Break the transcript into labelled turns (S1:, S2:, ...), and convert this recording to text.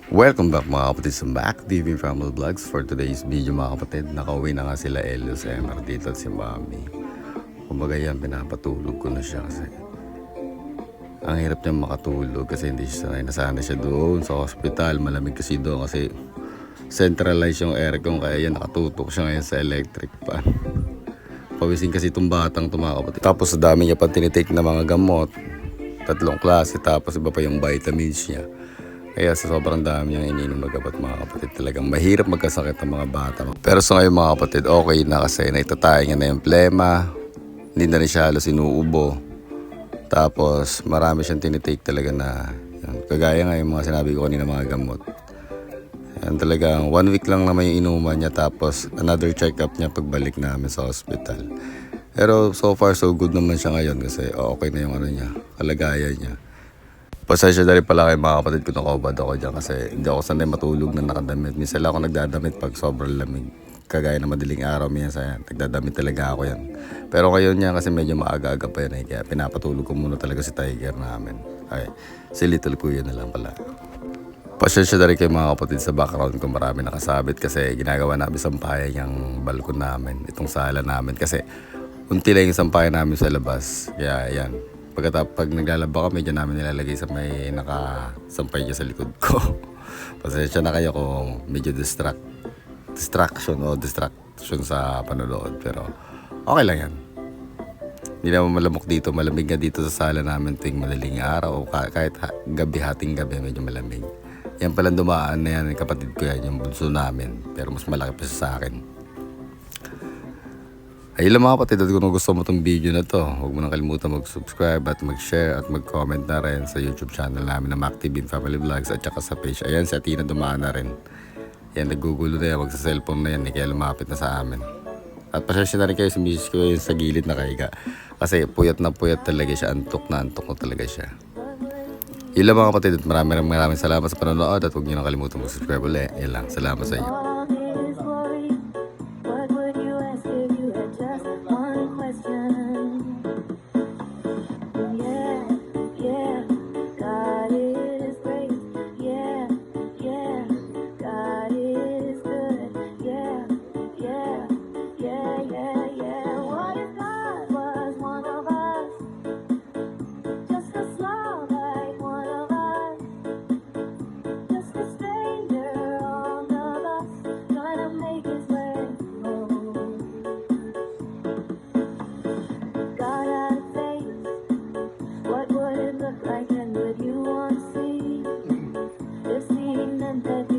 S1: Welcome back mga kapatid sa Mac TV Family Vlogs. For today's video mga kapatid, nakauwi na nga sila Elios, Emer dito at si Mami. Kumbaga yan, pinapatulog ko na siya kasi ang hirap niya makatulog kasi hindi siya sanay. Nasanay siya doon sa hospital, malamig kasi doon kasi centralized yung aircon, kaya yan nakatutok siya ngayon sa electric fan. Pawisin kasi itong batang ito mga kapatid. Tapos sa dami niya pa tinitake na mga gamot, 3 klase, tapos iba pa yung vitamins niya. Kaya sa sobrang dami niyang ininom na gamot mga kapatid, talagang mahirap magkasakit ng mga bata. Pero sa ngayon mga kapatid, okay na kasi naitatay niya na yung plema, hindi na rin siya halos inuubo. Tapos marami siyang tinitake talaga na, yan, kagaya nga yung mga sinabi ko kanina mga gamot. Yan, talagang 1 week lang naman yung inuman niya, tapos another check-up niya pagbalik namin sa hospital. Pero so far so good naman siya ngayon kasi okay na yung ano niya, kalagayan niya. Pasensya na rin pala kayo mga kapatid kung nakahubad ako dyan kasi hindi ako sanay matulog na nakadamit. Minsan lang ako nagdadamit pag sobrang lamig. Kagaya na madaling araw minsan yan, nagdadamit talaga ako yan. Pero ngayon yan kasi medyo maaga-aga pa yan kaya pinapatulog ko muna talaga si Tiger namin. Ay, si Little Kuya na lang pala. Pasensya na rin kayo mga kapatid sa background kung marami nakasabit kasi ginagawa namin sampayan yung balkon namin, itong sala namin kasi unti lang yung sampayan namin sa labas. Kaya yan. Pag naglalaba kami, dyan namin nilalagay sa may nakasampay niya sa likod ko. Pasensya na kayo kung medyo distraction sa panonood. Pero okay lang yan. Hindi naman malamok dito. Malamig nga dito sa sala namin tuwing madaling araw. O kahit gabi, hating gabi, medyo malamig. Yan palang dumaan na yan, kapatid ko yan, yung bunso namin. Pero mas malaki pa siya sa akin. Ayun lang mga kapatid, at kung gusto mo itong video na to, huwag mo nang kalimutan mag-subscribe at mag-share at mag-comment na rin sa YouTube channel namin na Mac TV Family Vlogs at saka sa page. Ayan, si Atina dumaan na rin. Yan, nagugulo na yan, magsa-cellphone na yan, kaya lumapit na sa amin. At pasensya na rin kayo sa misis ko yun sa gilid na kaiga. Kasi puyat na puyat talaga siya, antok na talaga siya. Yun lang mga kapatid, at maraming salamat sa panonood at huwag niyo nang kalimutan mag-subscribe ulit. Yan lang, salamat sa inyo.
S2: Like and would you want to see if seeing them that